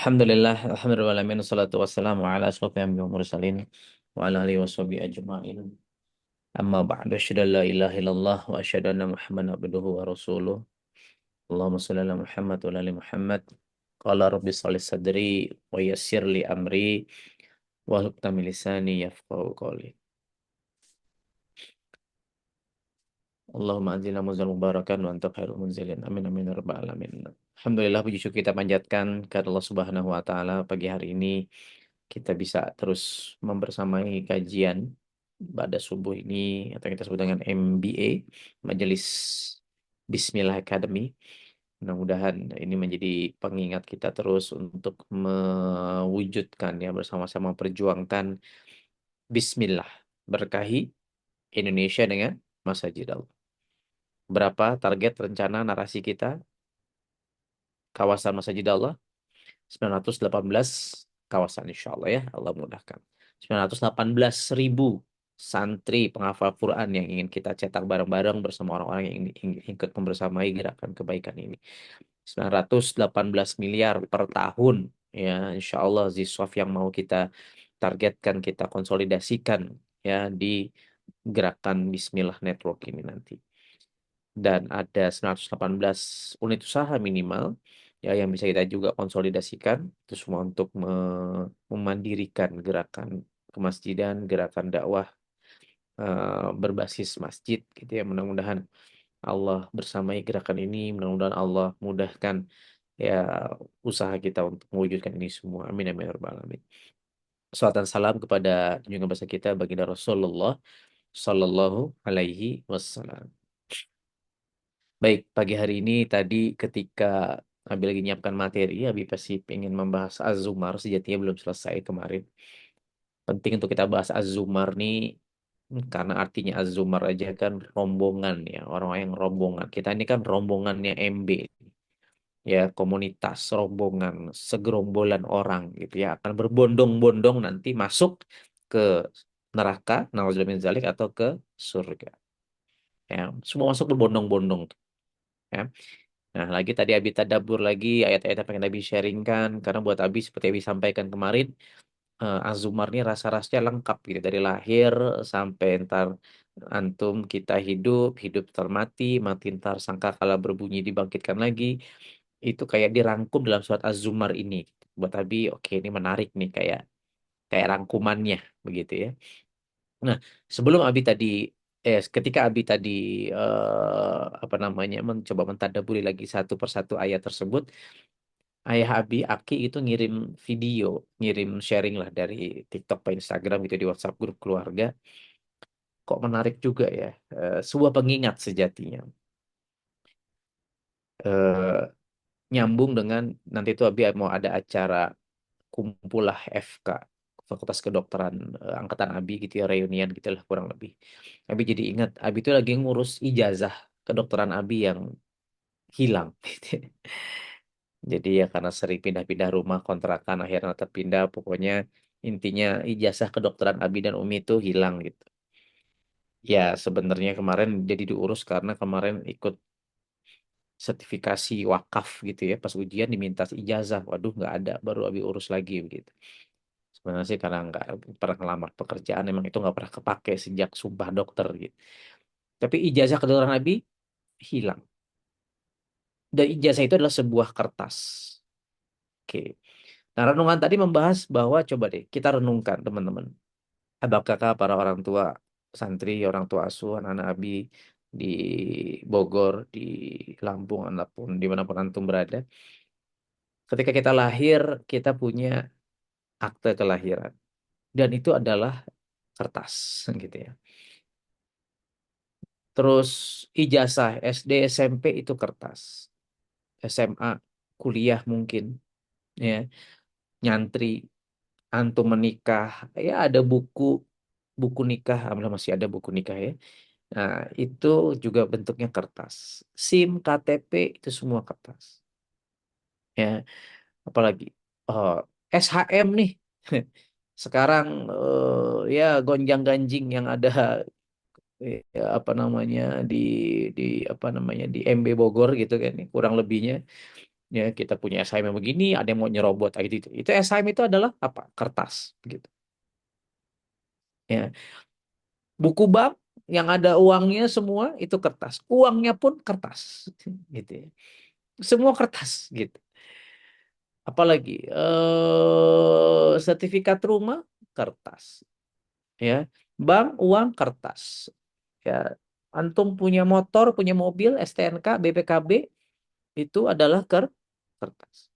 Alhamdulillah, alhamdulillah, wassalatu wassalamu ala ashrafil anbiya'i wal mursalin wa ala alihi washabihi ajma'in. Amma ba'du, asyhadu an la ilaha illallah wa asyhadu anna Muhammadan abduhu wa rasuluh. Allahumma shalli ala Muhammad wa ala ali Muhammad. Qala rabbi shalli sadri wa yassir li amri wa hlul min lisani yafqahu qawli. Allahumma anzilna munzal mubarakan wa anta khairul munzilin. Amin amin ya rabbal alamin. Alhamdulillah, puji syukur kita panjatkan kepada Allah Subhanahu wa taala. Pagi hari ini kita bisa terus membersamai kajian pada subuh ini atau yang kita sebut dengan MBA, Majelis Bismillah Academy. Mudah-mudahan ini menjadi pengingat kita terus untuk mewujudkan ya, bersama-sama perjuangkan Bismillah, berkahi Indonesia dengan Masjid Allah. Berapa target rencana narasi kita kawasan Masjid Allah? 918 kawasan, insya Allah ya, Allah mudahkan. 918.000 santri penghafal Quran yang ingin kita cetak bareng-bareng bersama orang-orang yang ingin ikut membersamai gerakan kebaikan ini. 918 miliar per tahun ya, insya Allah Ziswaf yang mau kita targetkan, kita konsolidasikan ya di gerakan Bismillah Network ini nanti. Dan ada 918 unit usaha minimal ya yang bisa kita juga konsolidasikan itu semua untuk memandirikan gerakan kemasjidan, gerakan dakwah berbasis masjid gitu ya. Mudah-mudahan Allah bersamai gerakan ini, mudah-mudahan Allah mudahkan ya usaha kita untuk mewujudkan ini semua. Amin amin ya rabbal alamin. Salawat dan salam kepada junjungan besar kita baginda Rasulullah Sallallahu Alaihi Wasallam. Baik, pagi hari ini tadi ketika Abi lagi nyiapkan materi, Abi pasti pengen membahas Az-Zumar, sejatinya belum selesai kemarin. Penting untuk kita bahas Az-Zumar nih, karena artinya Az-Zumar aja kan rombongan ya, orang yang rombongan. Kita ini kan rombongannya MB, ya komunitas rombongan, segerombolan orang gitu ya, akan berbondong-bondong nanti masuk ke neraka, nauzubillah min dzalik, atau ke surga. Ya, semua masuk berbondong-bondong. Ya. Nah, lagi tadi Abi tadabbur lagi ayat-ayat yang pengen Abi sharingkan, karena buat Abi seperti Abi sampaikan kemarin, Az-Zumar ini rasa-rasanya lengkap gitu, dari lahir sampai ntar antum kita hidup, hidup termati, mati ntar sangkakala berbunyi dibangkitkan lagi, itu kayak dirangkum dalam surat Az-Zumar ini. Buat Abi, oke, ini menarik nih, kayak kayak rangkumannya begitu ya. Nah, sebelum Abi tadi ketika Abi tadi apa namanya mencoba mentadaburi lagi satu persatu ayat tersebut, ayah Abi Aki itu ngirim video, ngirim sharing lah dari TikTok atau Instagram gitu di WhatsApp grup keluarga. Kok menarik juga ya, sebuah pengingat sejatinya. Eh, Nyambung dengan nanti itu Abi mau ada acara kumpulah FK, Fakultas Kedokteran, angkatan Abi gitu ya, reunian gitu lah kurang lebih. Abi jadi ingat, Abi itu lagi ngurus ijazah kedokteran Abi yang hilang. Jadi ya karena sering pindah-pindah rumah kontrakan akhirnya terpindah, pokoknya intinya ijazah kedokteran Abi dan Umi itu hilang gitu. Ya sebenarnya kemarin jadi diurus karena kemarin ikut sertifikasi wakaf gitu ya, pas ujian diminta ijazah, waduh nggak ada, baru Abi urus lagi begitu. Sebenarnya sih karena nggak pernah ngelamar pekerjaan, emang itu nggak pernah kepake sejak sumpah dokter gitu. Tapi ijazah kedokteran Abi hilang. Dan ijazah itu adalah sebuah kertas. Oke. Nah, renungan tadi membahas bahwa coba deh kita renungkan teman-teman. Apakah para orang tua santri, orang tua asuh, anak-anak Abi di Bogor, di Lampung, ataupun dimanapun antum berada. Ketika kita lahir, kita punya akte kelahiran. Dan itu adalah kertas gitu ya. Terus ijazah SD, SMP itu kertas. SMA, kuliah mungkin ya, nyantri, antum menikah, ya ada buku buku nikah, alhamdulillah masih ada buku nikah ya. Nah, itu juga bentuknya kertas. SIM, KTP itu semua kertas. Ya, apalagi oh, SHM nih. Sekarang ya gonjang-ganjing yang ada ya, apa namanya di apa namanya di MB Bogor gitu kan, kurang lebihnya Ya, kita punya SHM yang begini, ada yang mau nyerobot gitu. Itu SHM itu adalah apa? Kertas, gitu. Ya, buku bank yang ada uangnya semua itu kertas. Uangnya pun kertas, gitu ya. Semua kertas, gitu. Apalagi sertifikat rumah kertas, ya. Bank uang kertas, ya. Antum punya motor, punya mobil, STNK, BPKB itu adalah kertas.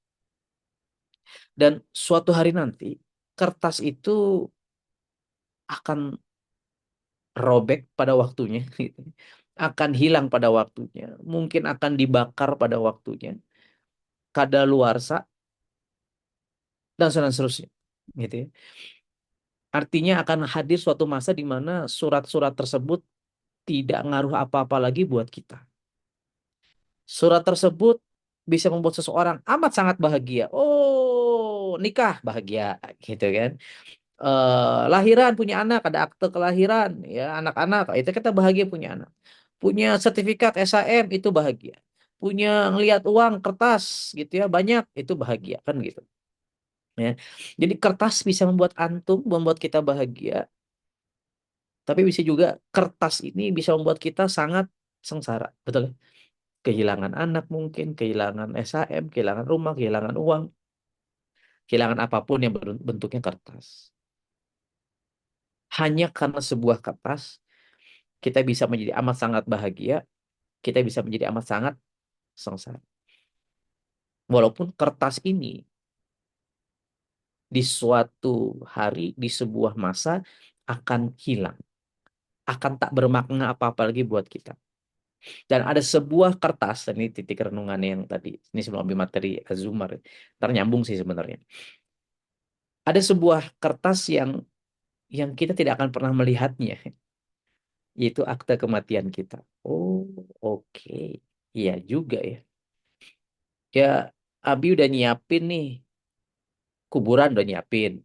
Dan suatu hari nanti kertas itu akan robek pada waktunya, gitu. Akan hilang pada waktunya, mungkin akan dibakar pada waktunya, kadaluarsa dan seterusnya, gitu ya. Artinya akan hadir suatu masa di mana surat-surat tersebut tidak ngaruh apa-apa lagi buat kita. Surat tersebut bisa membuat seseorang amat sangat bahagia. Oh, nikah bahagia, gitu kan. Lahiran punya anak, ada akte kelahiran, ya anak-anak itu kita bahagia punya anak. Punya sertifikat SHM itu bahagia. Punya ngelihat uang kertas gitu ya banyak itu bahagia kan gitu. Ya. Jadi kertas bisa membuat antum, membuat kita bahagia, tapi bisa juga kertas ini bisa membuat kita sangat sengsara, betul ya? Kehilangan anak mungkin, kehilangan SHM, kehilangan rumah, kehilangan uang, kehilangan apapun yang bentuknya kertas. Hanya karena sebuah kertas kita bisa menjadi amat sangat bahagia, kita bisa menjadi amat sangat sengsara. Walaupun kertas ini di suatu hari, di sebuah masa akan hilang, akan tak bermakna apa-apa lagi buat kita. Dan ada sebuah kertas, dan ini titik renungan yang tadi, ini sebelum ambil materi Azumar, ntar nyambung sih sebenarnya. Ada sebuah kertas yang kita tidak akan pernah melihatnya, yaitu akte kematian kita. Oh, oke. Iya juga ya. Ya, Abi udah nyiapin nih, kuburan udah nyiapin,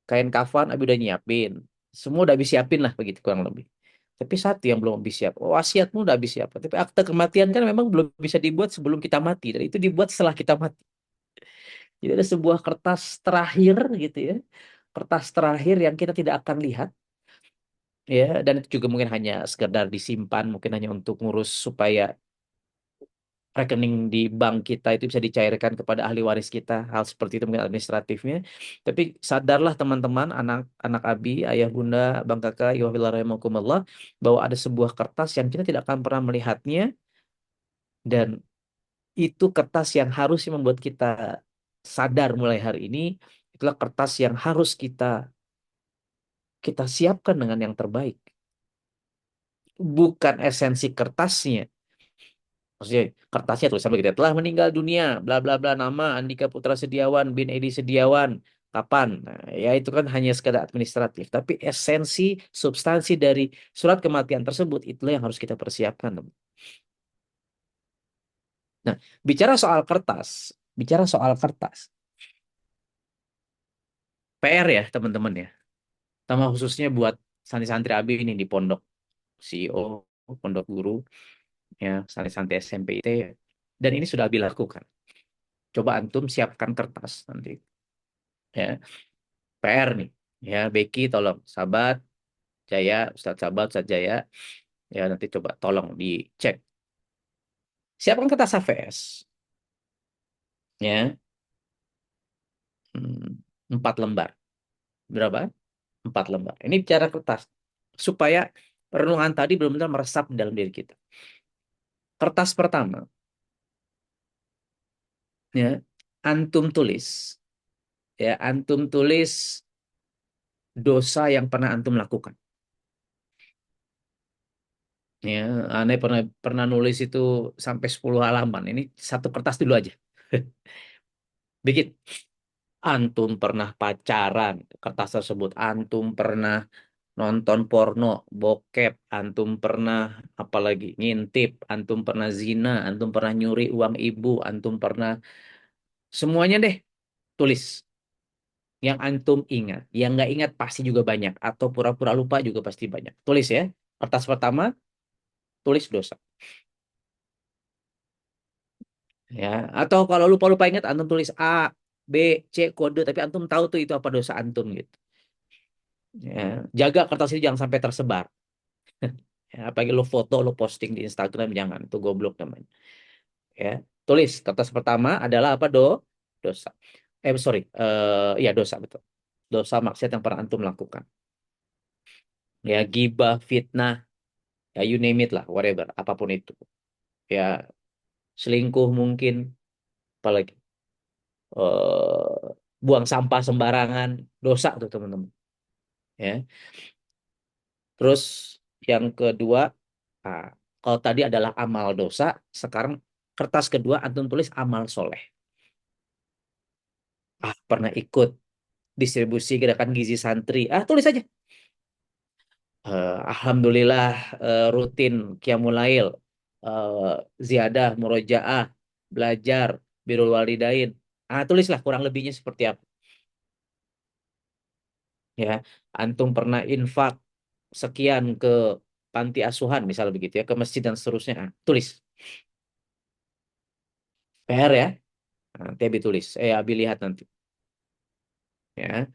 kain kafan Abi udah nyiapin, semua udah habis siapin lah begitu kurang lebih. Tapi satu yang belum habis siap, oh, wasiatmu udah habis siap. Tapi akte kematian kan memang belum bisa dibuat sebelum kita mati, dan itu dibuat setelah kita mati. Jadi ada sebuah kertas terakhir gitu ya, kertas terakhir yang kita tidak akan lihat, ya, dan itu juga mungkin hanya sekedar disimpan, mungkin hanya untuk ngurus supaya rekening di bank kita itu bisa dicairkan kepada ahli waris kita, hal seperti itu mungkin administratifnya. Tapi sadarlah teman-teman, anak-anak Abi, ayah bunda, bang kakak, ya rahimakumullah, bahwa ada sebuah kertas yang kita tidak akan pernah melihatnya, dan itu kertas yang harusnya membuat kita sadar mulai hari ini, itulah kertas yang harus kita kita siapkan dengan yang terbaik. Bukan esensi kertasnya. Maksudnya kertasnya tulisan begitu, telah meninggal dunia, bla bla bla, nama Andika Putra Setiawan bin Edi Setiawan, kapan. Nah, ya itu kan hanya sekedar administratif, tapi esensi substansi dari surat kematian tersebut itulah yang harus kita persiapkan, teman. Nah, bicara soal kertas, bicara soal kertas, PR ya teman-teman ya, sama khususnya buat santri-santri Abi ini di pondok, CEO pondok guru, ya, santri-santri SMP itu ya. Dan ini sudah Abi lakukan. Coba antum siapkan kertas nanti, ya. PR nih, ya. Becky tolong, Sabat Jaya, Ustadz Sabat, Ustadz Jaya, ya, nanti coba tolong dicek. Siapkan kertas HVS, ya. 4 lembar. Berapa? 4 lembar. Ini cara kertas supaya renungan tadi benar-benar meresap di dalam diri kita. Kertas pertama, ya, antum tulis, ya, antum tulis dosa yang pernah antum lakukan. Ya, aneh pernah pernah nulis itu sampai 10 halaman. Ini satu kertas dulu aja. Bikin. Antum pernah pacaran, kertas tersebut. Antum pernah nonton porno, bokep. Antum pernah apalagi ngintip. Antum pernah zina. Antum pernah nyuri uang ibu. Antum pernah semuanya deh tulis. Yang antum ingat. Yang nggak ingat pasti juga banyak. Atau pura-pura lupa juga pasti banyak. Tulis ya. Kertas pertama, tulis dosa. Ya, atau kalau lupa-lupa ingat antum tulis A, B, C kode tapi antum tahu tuh itu apa dosa antum gitu. Ya, jaga kertas itu jangan sampai tersebar. Ya, apalagi lo foto, lo posting di Instagram jangan, itu goblok namanya. Ya, tulis kertas pertama adalah apa dosa. Sorry, ya dosa betul. Dosa maksiat yang pernah antum lakukan. Ya, gibah, fitnah, ya you name it lah, whatever, apapun itu. Ya, selingkuh mungkin, apalagi buang sampah sembarangan, dosa tuh teman-teman. Ya, terus yang kedua, ah, kalau tadi adalah amal dosa, sekarang kertas kedua antum tulis amal soleh. Pernah ikut distribusi gerakan gizi santri. Tulis aja. Alhamdulillah rutin qiyamul lail, eh, ziyadah, murojaah, belajar, birrul walidain. Tulislah kurang lebihnya seperti apa. Ya, antum pernah infak sekian ke panti asuhan, misal begitu ya, ke masjid dan seterusnya. Tulis. PR ya. Nanti Abi tulis. Abi lihat nanti. Ya.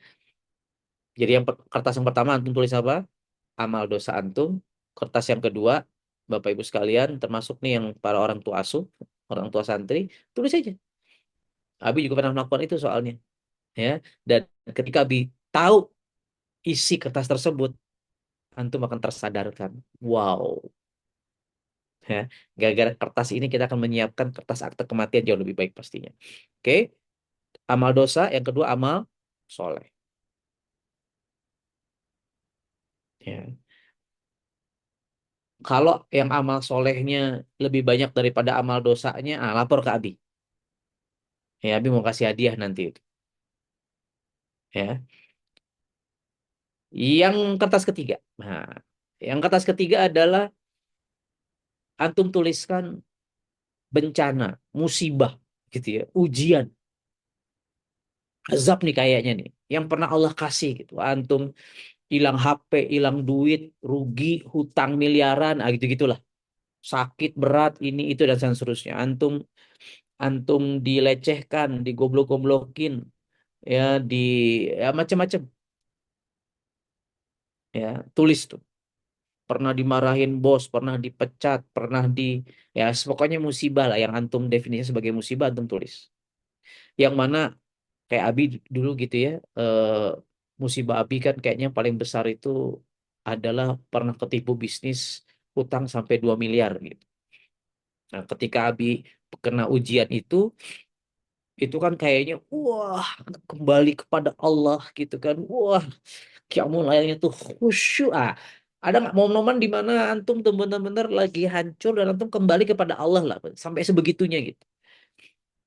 Jadi kertas yang pertama antum tulis apa? Amal dosa antum. Kertas yang kedua, Bapak Ibu sekalian, termasuk nih yang para orang tua asuh, orang tua santri, tulis aja. Abi juga pernah melakukan itu soalnya, ya. Dan ketika Abi tahu isi kertas tersebut, antum akan tersadarkan. Wow, ya. Gara-gara kertas ini kita akan menyiapkan kertas akte kematian jauh lebih baik pastinya. Oke, amal dosa, yang kedua amal soleh. Ya. Kalau yang amal solehnya lebih banyak daripada amal dosanya, lapor ke Abi. Ya, Abi mau kasih hadiah nanti itu. Ya. Yang kertas ketiga. Nah, yang kertas ketiga adalah antum tuliskan bencana, musibah, gitu ya, ujian, azab nih kayaknya nih, yang pernah Allah kasih gitu. Antum hilang HP, hilang duit, rugi, hutang miliaran, gitu gitulah. Sakit berat ini itu dan seterusnya. Antum antum dilecehkan, digoblok-goblokin, ya di ya macam-macam, ya tulis tuh. Pernah dimarahin bos, pernah dipecat, pernah ya pokoknya musibah lah yang antum definisinya sebagai musibah antum tulis. Yang mana kayak Abi dulu gitu ya, musibah Abi kan kayaknya yang paling besar itu adalah pernah ketipu bisnis utang sampai 2 miliar gitu. Nah, ketika Abi kena ujian itu kan kayaknya wah kembali kepada Allah gitu kan. Wah, kamu layaknya tuh khusyuk. Ada nggak momen-momen di mana antum tuh bener-bener lagi hancur dan antum kembali kepada Allah lah sampai sebegitunya gitu.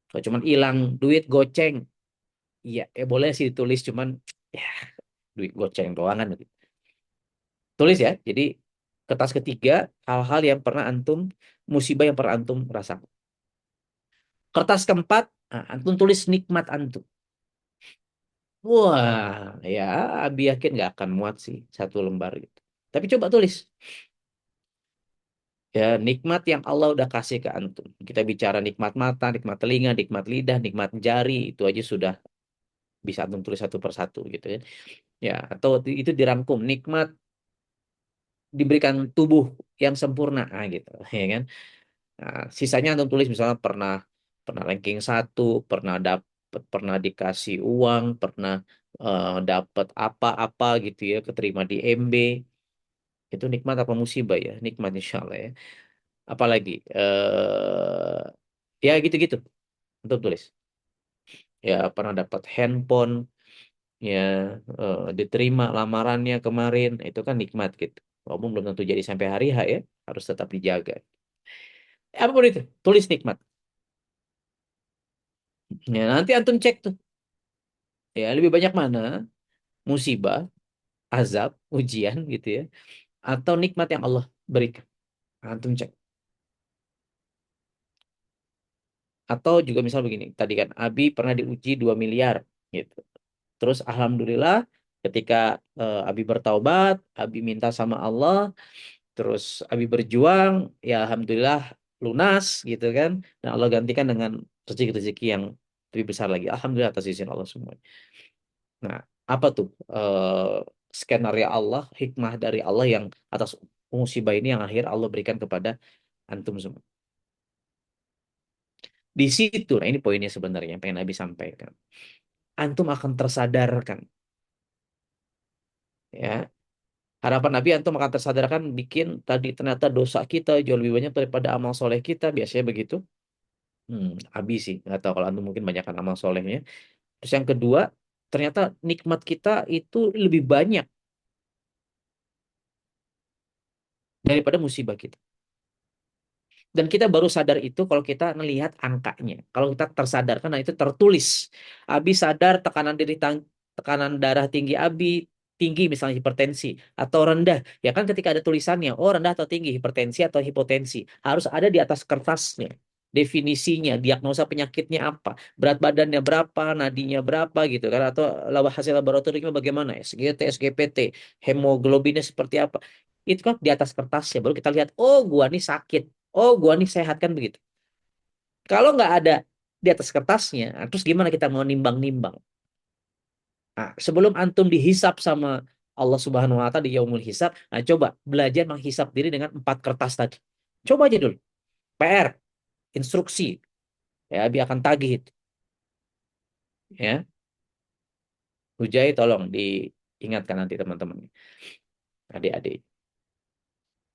Kalau cuman hilang duit goceng, iya, boleh sih ditulis cuman ya duit goceng doang kan gitu. Tulis ya. Jadi kertas ketiga hal-hal yang pernah antum musibah yang pernah antum rasakan. Kertas keempat, antum tulis nikmat antum. Wah, ya Abi yakin nggak akan muat sih satu lembar gitu. Tapi coba tulis. Ya, nikmat yang Allah udah kasih ke antum. Kita bicara nikmat mata, nikmat telinga, nikmat lidah, nikmat jari, itu aja sudah bisa antum tulis satu persatu gitu ya. Ya, atau itu dirangkum nikmat diberikan tubuh yang sempurna, gitu, ya kan? Nah, sisanya antum tulis misalnya pernah pernah ranking satu, pernah dikasih uang, pernah dapat apa-apa gitu ya, keterima di MB. Itu nikmat apa musibah ya? Nikmat insya Allah ya. Apalagi ya gitu-gitu untuk tulis. Ya pernah dapat handphone, ya diterima lamarannya kemarin, itu kan nikmat gitu. Walaupun belum tentu jadi sampai hari H ya, harus tetap dijaga. Apapun itu, tulis nikmat. Ya, nanti antum cek tuh. Ya, lebih banyak mana musibah, azab, ujian gitu ya, atau nikmat yang Allah berikan. Antum cek. Atau juga misal begini, tadi kan Abi pernah diuji 2 miliar gitu. Terus alhamdulillah ketika Abi bertaubat, Abi minta sama Allah, terus Abi berjuang, ya alhamdulillah lunas gitu kan, dan Allah gantikan dengan rezeki-rezeki yang lebih besar lagi. Alhamdulillah atas izin Allah semua. Nah, apa tuh skenario Allah, hikmah dari Allah yang atas musibah ini yang akhir Allah berikan kepada antum semua. Di situ, nah ini poinnya sebenarnya yang pengen Nabi sampaikan. Antum akan tersadarkan, ya. Harapan Nabi antum akan tersadarkan bikin tadi ternyata dosa kita jauh lebih banyak daripada amal soleh kita, biasanya begitu. Abi sih, nggak tahu kalau antum mungkin banyakkan amal solehnya. Terus yang kedua, ternyata nikmat kita itu lebih banyak daripada musibah kita. Dan kita baru sadar itu kalau kita melihat angkanya. Kalau kita tersadarkan, nah itu tertulis. Abi sadar tekanan darah tinggi Abi tinggi misalnya hipertensi atau rendah. Ya kan ketika ada tulisannya, oh rendah atau tinggi, hipertensi atau hipotensi. Harus ada di atas kertasnya. Definisinya, diagnosa penyakitnya apa, berat badannya berapa, nadinya berapa gitu kan, atau hasil laboratoriumnya bagaimana, SGT, SGPT, hemoglobinnya seperti apa. Itu kan di atas kertasnya, baru kita lihat, oh gua nih sakit. Oh, gua nih sehat kan begitu. Kalau nggak ada di atas kertasnya, nah, terus gimana kita mau nimbang-nimbang? Nah, sebelum antum dihisap sama Allah Subhanahu wa Ta'ala di Yaumul Hisab, nah coba belajar menghisap diri dengan 4 kertas tadi. Coba aja dulu. PR, instruksi, ya, biar akan tagih itu. Ya, Hujai tolong diingatkan nanti teman-teman, adik-adik.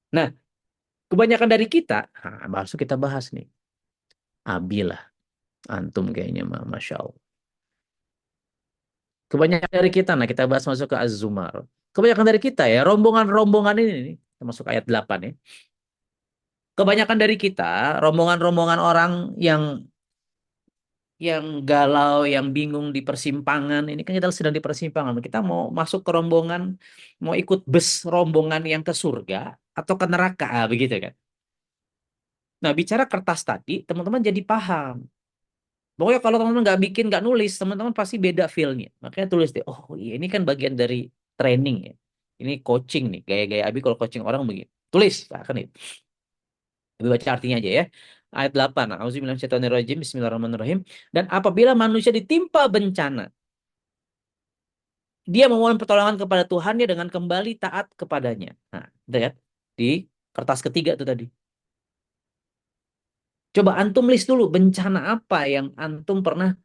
Nah, kebanyakan dari kita, nah, langsung kita bahas nih. Abilah, antum kayaknya, Masya Allah. Kebanyakan dari kita, nah kita bahas masuk ke Az-Zumar. Kebanyakan dari kita ya, rombongan-rombongan ini nih, termasuk ayat 8 ya. Kebanyakan dari kita, rombongan-rombongan orang yang galau, yang bingung di persimpangan. Ini kan kita sedang di persimpangan. Kita mau masuk ke rombongan, mau ikut bus rombongan yang ke surga atau ke neraka, begitu kan. Nah, bicara kertas tadi, teman-teman jadi paham. Pokoknya kalau teman-teman nggak bikin, nggak nulis, teman-teman pasti beda feel-nya. Makanya tulis deh, oh iya ini kan bagian dari training ya. Ini coaching nih, gaya-gaya Abi kalau coaching orang begini. Tulis, nah, kan itu. Abi baca artinya aja ya. Ayat 8. Auzubillahi Bismillahirrahmanirrahim. Dan apabila manusia ditimpa bencana, dia memohon pertolongan kepada Tuhannya dengan kembali taat kepadanya. Nah, lihat di kertas ketiga itu tadi. Coba antum list dulu bencana apa yang antum pernah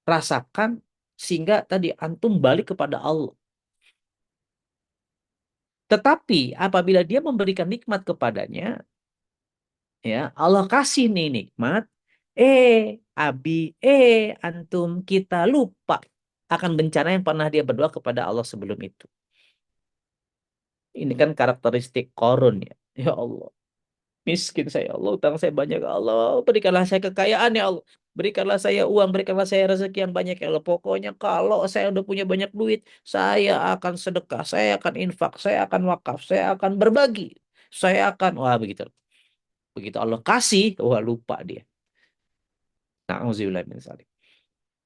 rasakan sehingga tadi antum balik kepada Allah. Tetapi apabila dia memberikan nikmat kepadanya, ya Allah kasih nih nikmat, abi, antum kita lupa akan bencana yang pernah dia berdoa kepada Allah sebelum itu. Ini kan karakteristik korun ya. Ya Allah, miskin saya Allah, utang saya banyak ya Allah, berikanlah saya kekayaan ya Allah. Berikanlah saya uang, berikanlah saya rezeki yang banyak ya Allah. Pokoknya kalau saya udah punya banyak duit, saya akan sedekah, saya akan infak, saya akan wakaf, saya akan berbagi. Saya akan, wah begitu. Begitu Allah kasih, wah lupa dia. Nauzubillah min dzalik.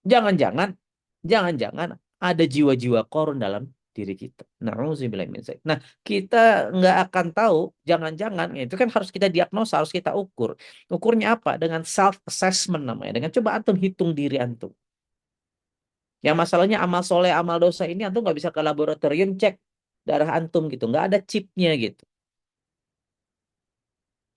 Jangan-jangan, jangan-jangan ada jiwa-jiwa korun dalam diri kita. Nauzubillah min dzalik. Nah, kita nggak akan tahu, jangan-jangan, ya, itu kan harus kita diagnosa, harus kita ukur. Ukurnya apa? Dengan self assessment namanya. Dengan coba antum hitung diri antum. Yang masalahnya amal soleh, amal dosa ini antum nggak bisa ke laboratorium cek darah antum gitu, nggak ada chipnya gitu.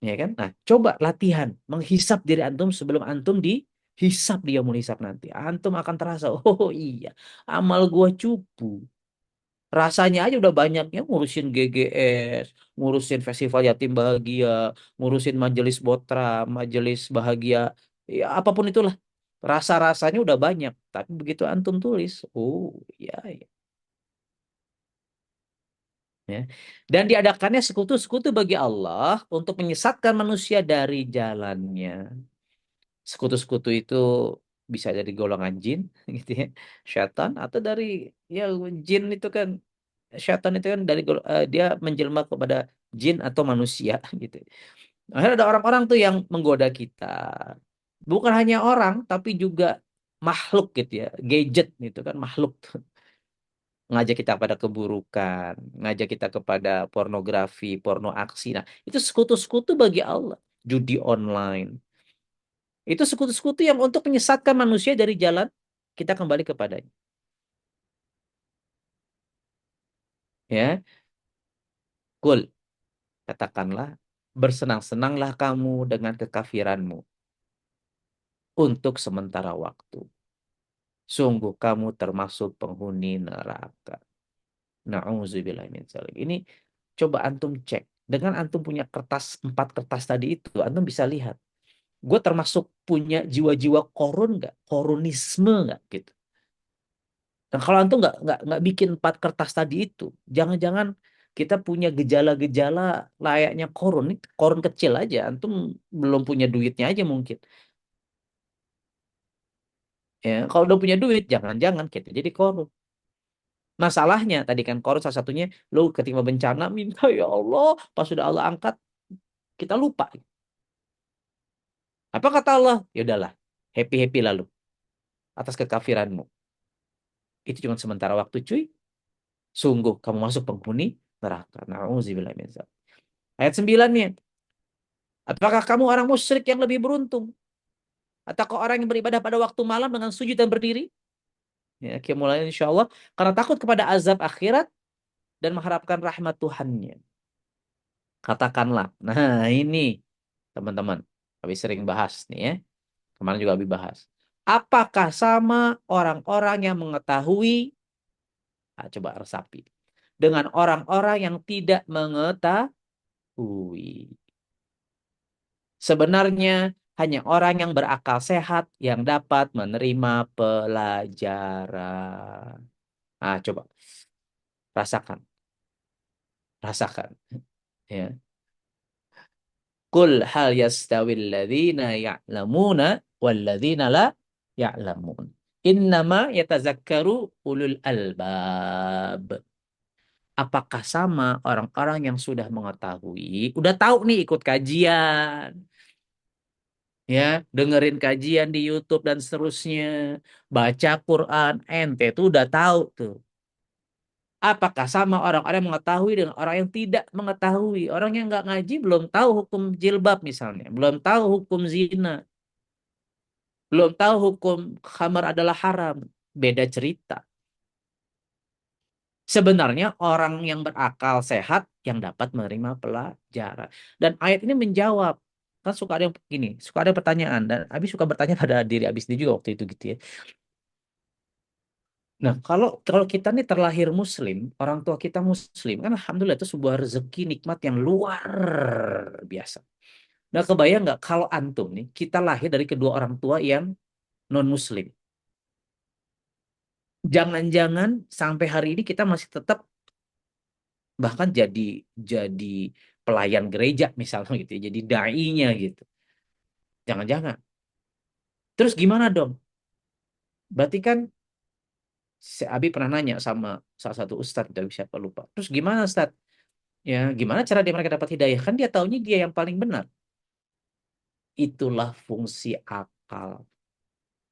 Ya kan? Nah, coba latihan menghisap diri antum sebelum antum dihisap dia mau hisap nanti. Antum akan terasa, oh iya, amal gua cupu. Rasanya aja udah banyaknya ngurusin GGS, ngurusin Festival Yatim Bahagia, ngurusin Majelis Botra, Majelis Bahagia, ya apapun itulah. Rasa-rasanya udah banyak, tapi begitu antum tulis, oh iya, iya. Ya. Dan diadakannya sekutu-sekutu bagi Allah untuk menyesatkan manusia dari jalannya. Sekutu-sekutu itu bisa dari golongan jin, gitu ya, syaitan, atau dari ya jin itu kan, syaitan itu kan dari dia menjelma kepada jin atau manusia gitu. Akhirnya ada orang-orang tuh yang menggoda kita. Bukan hanya orang, tapi juga makhluk gitu ya, gadget gitu kan makhluk ngajak kita pada keburukan, ngajak kita kepada pornografi, porno aksi. Nah, itu sekutu-sekutu bagi Allah. judi online. Itu sekutu-sekutu yang untuk menyesatkan manusia dari jalan kita kembali kepadanya. Ya, Kul, katakanlah, bersenang-senanglah kamu dengan kekafiranmu untuk sementara waktu. Sungguh kamu termasuk penghuni neraka. Na'udzubillah min dzalik. Ini coba antum cek. Dengan antum punya kertas, 4 kertas tadi itu, antum bisa lihat. Gue termasuk punya jiwa-jiwa korun nggak? Korunisme nggak gitu. Dan kalau antum nggak bikin 4 kertas tadi itu, jangan-jangan kita punya gejala-gejala layaknya korun. Ini korun kecil aja, antum belum punya duitnya aja mungkin. Ya, kalau udah punya duit, jangan-jangan kita jadi korun. Masalahnya tadi kan korun salah satunya, lu ketika bencana minta ya Allah, pas sudah Allah angkat, kita lupa. Apa kata Allah? Ya udahlah, happy-happy lalu atas kekafiranmu. Itu cuma sementara waktu, cuy. Sungguh kamu masuk penghuni neraka. Nauzubillah min dzalik. Ayat 9 nih. Apakah kamu orang musyrik yang lebih beruntung? Ataukah orang yang beribadah pada waktu malam dengan sujud dan berdiri? Ya, kita mulai insya Allah. Karena takut kepada azab akhirat dan mengharapkan rahmat Tuhannya. Katakanlah. Nah ini teman-teman. Kami sering bahas nih ya. Kemarin juga kami bahas. Apakah sama orang-orang yang mengetahui, nah, coba resapi, dengan orang-orang yang tidak mengetahui? Sebenarnya hanya orang yang berakal sehat yang dapat menerima pelajaran. Ah, coba rasakan, rasakan. Ya. Kul hal yastawil ladzina ya'lamuna wal ladzina la ya'lamun. Innama yatazakkaru ulul albab. Apakah sama orang-orang yang sudah mengetahui, udah tahu nih ikut kajian, ya, dengerin kajian di YouTube dan seterusnya, baca Quran, ente tuh udah tahu tuh. Apakah sama orang-orang yang mengetahui dengan orang yang tidak mengetahui? Orang yang nggak ngaji belum tahu hukum jilbab misalnya, belum tahu hukum zina, belum tahu hukum khamar adalah haram. Beda cerita. Sebenarnya orang yang berakal sehat yang dapat menerima pelajaran. Dan ayat ini menjawab. Kan suka ada yang gini, suka ada pertanyaan. Dan Abi suka bertanya pada diri Abi sendiri juga waktu itu gitu ya. Nah, kalau kalau kita nih terlahir muslim, orang tua kita muslim, kan alhamdulillah itu sebuah rezeki nikmat yang luar biasa. Nah, kebayang nggak kalau antum nih, kita lahir dari kedua orang tua yang non muslim. Jangan-jangan sampai hari ini kita masih tetap bahkan jadi pelayan gereja misalnya gitu ya, jadi dai-nya gitu. Jangan-jangan. Terus gimana dong? Berarti kan si Abi pernah nanya sama salah satu ustadz, tapi siapa lupa. Terus gimana ustadz? Ya, gimana cara dia mereka dapat hidayah? Kan dia taunya dia yang paling benar. Itulah fungsi akal.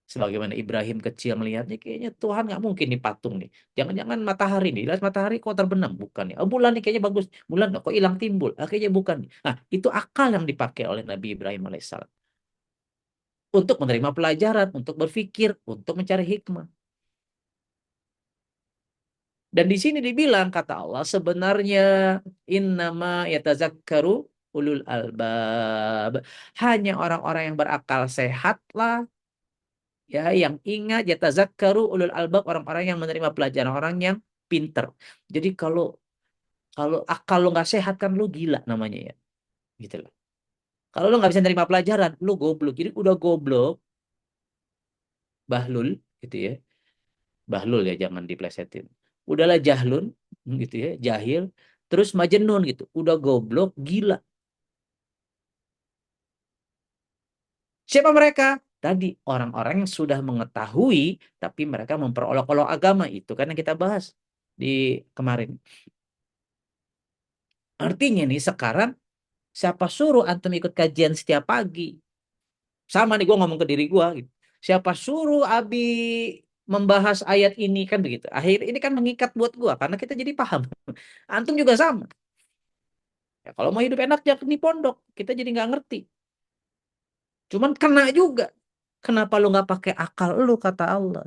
Sebagaimana Ibrahim kecil melihatnya, kayaknya Tuhan nggak mungkin nih patung nih. Jangan-jangan matahari nih. Lihat matahari kok terbenam. Bukan ya. Oh, bulan nih kayaknya bagus. Bulan kok hilang timbul. Ah, kayaknya bukan nih. Nah, itu akal yang dipakai oleh Nabi Ibrahim alaihissalam. Untuk menerima pelajaran, untuk berpikir, untuk mencari hikmah. Dan di sini dibilang, kata Allah, sebenarnya innama yatazakkaru ulul albab. Hanya orang-orang yang berakal sehatlah, ya, yang ingat, yatazakkaru ulul albab, orang-orang yang menerima pelajaran, orang yang pinter. Jadi kalau kalau akal lo nggak sehat kan lo gila namanya ya, gitu loh. Kalau lo nggak bisa nerima pelajaran, lo goblok. Jadi udah goblok, bahlul, gitu ya. Bahlul ya, jangan diplesetin. Udahlah jahlun, gitu ya, jahil. Terus majnun gitu, udah goblok, gila. Siapa mereka? Tadi orang-orang yang sudah mengetahui, tapi mereka memperolok-olok agama. Itu kan yang kita bahas di kemarin. Artinya nih sekarang siapa suruh antum ikut kajian setiap pagi? Sama nih gue ngomong ke diri gue gitu. Siapa suruh Abi membahas ayat ini kan begitu. Akhir ini kan mengikat buat gue karena kita jadi paham. Antum juga sama. Ya, kalau mau hidup enak jangan di pondok. Kita jadi nggak ngerti. Cuman kena juga. Kenapa lu nggak pakai akal lu kata Allah?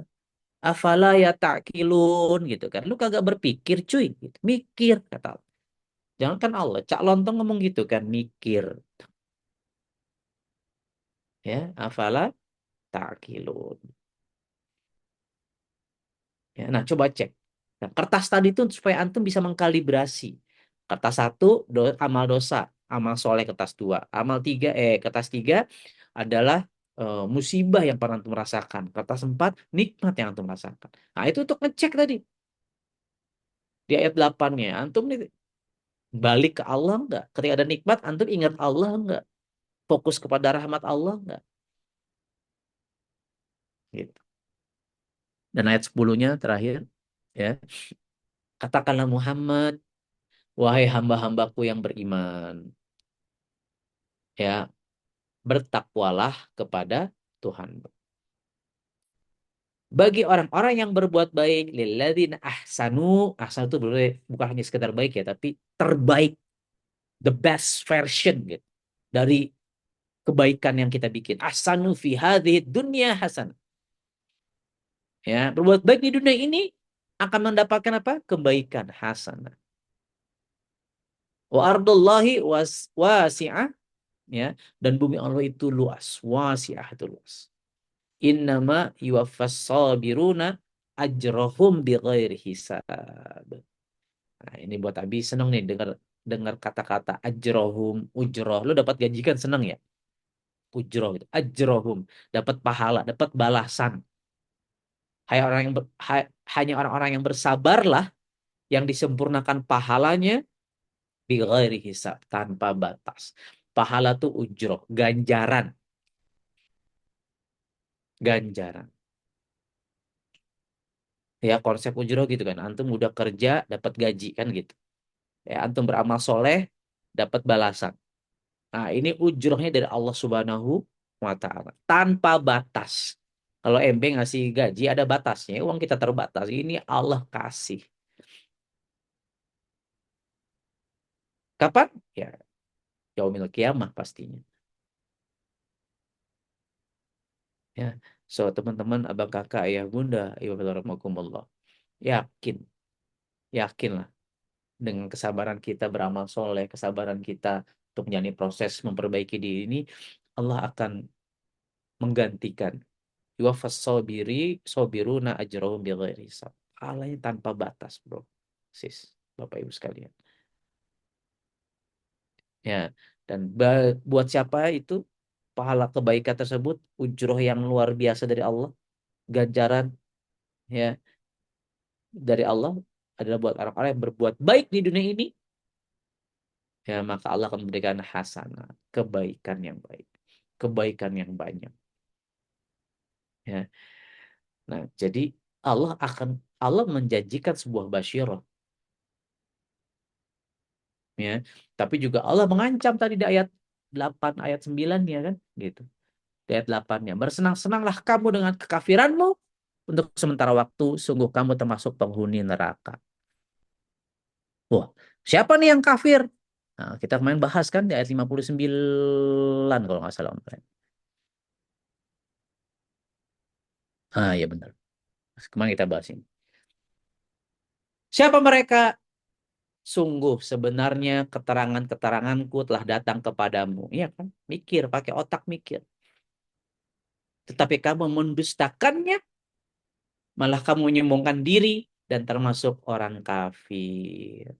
Afala ya ta'kilun gitu kan. Lu kagak berpikir cuy. Gitu. Mikir kata Allah. Jangan kan Allah. Cak Lontong ngomong gitu kan. Mikir. Ya. Afala ta'kilun. Ya, nah, coba cek. Nah, kertas tadi itu supaya antum bisa mengkalibrasi. Kertas satu, amal dosa. Amal soleh kertas dua. Amal tiga, kertas tiga adalah musibah yang pernah antum rasakan. Kertas empat, nikmat yang antum rasakan. Nah, itu untuk ngecek tadi. Di ayat 8-nya. Antum nih balik ke Allah enggak? Ketika ada nikmat, antum ingat Allah enggak? Fokus kepada rahmat Allah enggak? Gitu. Dan ayat 10-nya terakhir. Ya. Katakanlah Muhammad, wahai hamba-hambaku yang beriman. Ya, bertakwalah kepada Tuhan. Bagi orang-orang yang berbuat baik, lilladzina ahsanu, ahsan itu bukan hanya sekedar baik ya, tapi terbaik, the best version gitu dari kebaikan yang kita bikin. Ahsanu fi hadhihi dunya hasan. Ya, berbuat baik di dunia ini akan mendapatkan apa? Kebaikan hasanah. Wa ardullahi wasi'ah, ya, dan bumi Allah itu luas, wasi'ah itu luas. Innama yuwaffas sabiruna ajrohum bighairi hisab. Nah, ini buat Abi seneng nih dengar dengar kata-kata ajrohum, ujroh. Lu dapat gaji kan seneng ya? Ujroh itu, ajrohum, dapat pahala, dapat balasan. Hanya orang-orang yang bersabarlah yang disempurnakan pahalanya bighairi hisab, tanpa batas. Pahala tuh ujroh, ganjaran, ganjaran. Ya konsep ujroh gitu kan. Antum udah kerja dapat gaji kan gitu. Ya, antum beramal soleh dapat balasan. Nah, ini ujrohnya dari Allah Subhanahu wa Ta'ala tanpa batas. Kalau MB ngasih gaji ada batasnya, uang kita terbatas. Ini Allah kasih. Kapan? Ya, yaumil kiamah pastinya. Ya, so teman-teman, abang kakak, ayah bunda, ibu bapak yakin, yakinlah dengan kesabaran kita beramal soleh, kesabaran kita untuk menjalani proses memperbaiki diri ini, Allah akan menggantikan. Yuwaffas sobiruna ajrahum bighairi hisab. Pahalanya tanpa batas, bro. Sis, Bapak Ibu sekalian. Ya, dan buat siapa itu pahala kebaikan tersebut, ujroh yang luar biasa dari Allah, ganjaran ya dari Allah adalah buat orang-orang yang berbuat baik di dunia ini, ya maka Allah akan memberikan hasanah, kebaikan yang baik, kebaikan yang banyak. Ya, nah jadi Allah menjanjikan sebuah basyirah, ya. Tapi juga Allah mengancam tadi di ayat 8 ayat 9 ya kan gitu. Di ayat 8-nya, bersenang-senanglah kamu dengan kekafiranmu untuk sementara waktu, sungguh kamu termasuk penghuni neraka. Wah, siapa nih yang kafir? Nah, kita kemarin bahas kan di ayat 59 kalau nggak salah. Om. Ah, ya benar. Kemarin kita bahas ini. Siapa mereka? Sungguh sebenarnya keterangan-keteranganku telah datang kepadamu. Iya kan? Mikir, pakai otak mikir. Tetapi kamu mendustakannya, malah kamu menyombongkan diri dan termasuk orang kafir.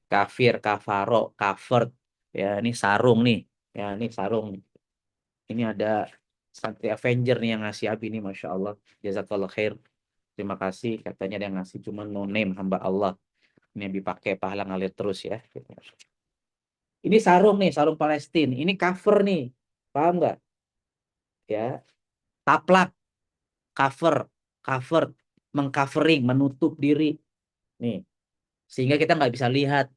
Kafir, kafaro, kafir. Ya, ini sarung nih. Ya, ini sarung. Ini ada Santri Avenger nih yang ngasih Abi nih, Masya Allah. Jazakallah khair. Terima kasih. Katanya dia ngasih cuma no name hamba Allah. Ini yang dipakai pahala ngalir terus ya. Ini sarung nih, sarung Palestina. Ini cover nih. Paham nggak? Ya. Taplak, cover, cover, mengcovering, menutup diri. Nih. Sehingga kita nggak bisa lihat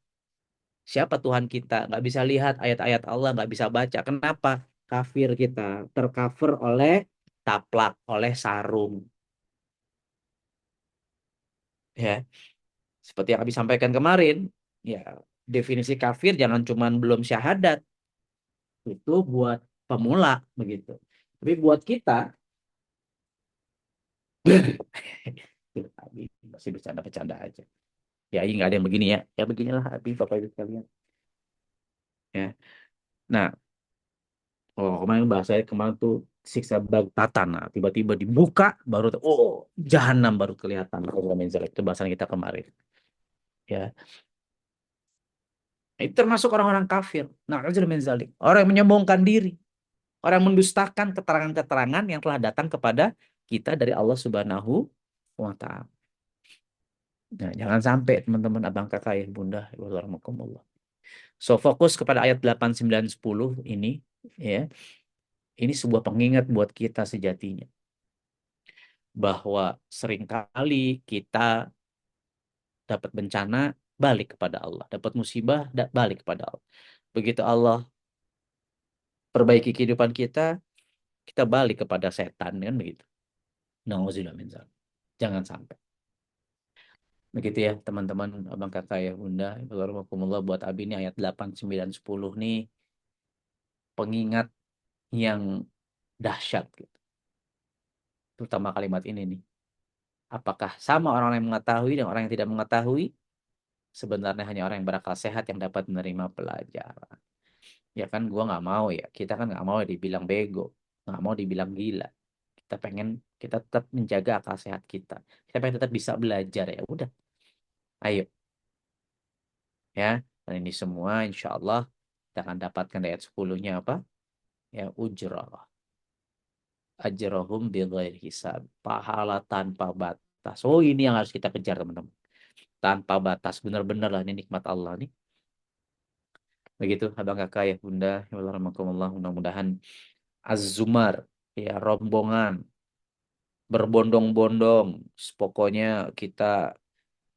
siapa Tuhan kita. Nggak bisa lihat ayat-ayat Allah. Nggak bisa baca. Kenapa? Kafir kita. Tercover oleh taplak, oleh sarung. Ya. Seperti yang Abi sampaikan kemarin. Ya. Definisi kafir jangan cuman belum syahadat. Itu buat pemula begitu. Tapi buat kita Abi masih bercanda-bercanda aja. Ya, ini nggak ada yang begini ya. Ya beginilah Abi, Bapak Ibu sekalian. Ya. Nah, oh kemarin bahasanya kemarin tuh siksa baghtatan. Nah, tiba-tiba dibuka baru oh jahanam baru kelihatan. Itu bahasan kita kemarin. Ya, itu termasuk orang-orang kafir. Nah, min zalik. Orang yang menyombongkan diri, orang yang mendustakan keterangan-keterangan yang telah datang kepada kita dari Allah Subhanahu wa taala. Nah, jangan sampai teman-teman abang kakak ya bunda warahmatullah. So fokus kepada ayat 8 9 10 ini ya. Ini sebuah pengingat buat kita sejatinya bahwa seringkali kita dapat bencana balik kepada Allah, dapat musibah balik kepada Allah. Begitu Allah perbaiki kehidupan kita, kita balik kepada setan kan begitu. Nauzubillah min dzalik. Jangan sampai. Begitu ya teman-teman, abang kakak ya bunda, warahmatullah buat Abi ini ayat 8 9 10 nih pengingat yang dahsyat gitu. Terutama kalimat ini nih. Apakah sama orang yang mengetahui dan orang yang tidak mengetahui? Sebenarnya hanya orang yang berakal sehat yang dapat menerima pelajaran. Ya kan gua nggak mau ya. Kita kan nggak mau dibilang bego. Nggak mau dibilang gila. Kita pengen kita tetap menjaga akal sehat kita. Kita pengen tetap bisa belajar ya. Udah. Ayo. Ya. Dan ini semua insya Allah kita akan dapatkan di ayat 10-nya apa? Ya ujrah. Ajrahum bighairi hisab. Pahala tanpa batas. Oh ini yang harus kita kejar teman-teman. Tanpa batas. Benar-benar lah ini nikmat Allah nih. Begitu abang kakak ya bunda. Ya Allah rahmatullah. Mudah-mudahan Az-Zumar. Ya rombongan. Berbondong-bondong. Pokoknya kita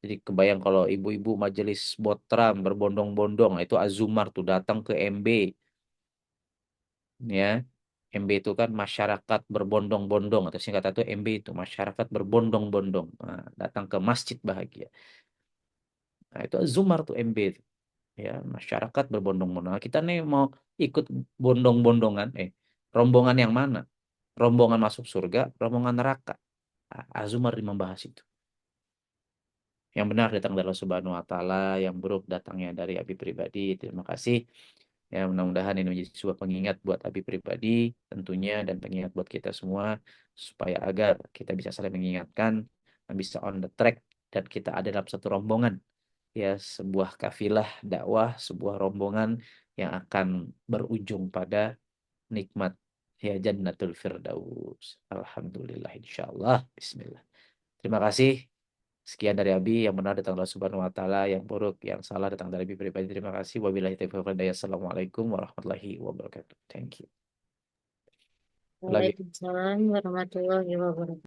jadi kebayang kalau ibu-ibu majelis Botram berbondong-bondong. Itu Az-Zumar tuh datang ke MB. Ya. MB itu kan masyarakat berbondong-bondong atau singkatan itu MB itu masyarakat berbondong-bondong. Nah, datang ke Masjid Bahagia. Nah, itu Zumar tuh MB itu. Ya, masyarakat berbondong-bondong. Nah, kita nih mau ikut bondong-bondongan, rombongan yang mana? Rombongan masuk surga, rombongan neraka. Azumar membahas itu. Yang benar datang dari Allah Subhanahu wa taala, yang buruk datangnya dari Abi pribadi. Terima kasih. Ya, mudah-mudahan ini menjadi sebuah pengingat buat Abi pribadi tentunya dan pengingat buat kita semua supaya agar kita bisa saling mengingatkan, bisa on the track dan kita ada dalam satu rombongan ya sebuah kafilah dakwah, sebuah rombongan yang akan berujung pada nikmat ya Jannatul Firdaus. Alhamdulillah insyaallah. Bismillah. Terima kasih. Sekian dari Abi yang benar datang dari Allah Subhanahu wa taala, yang buruk yang salah datang dari Abi pribadi. Terima kasih. Wabillahi taufiq wal hidayah. Assalamualaikum warahmatullahi wabarakatuh. Thank you. Lagi. Waalaikumsalam warahmatullahi wabarakatuh.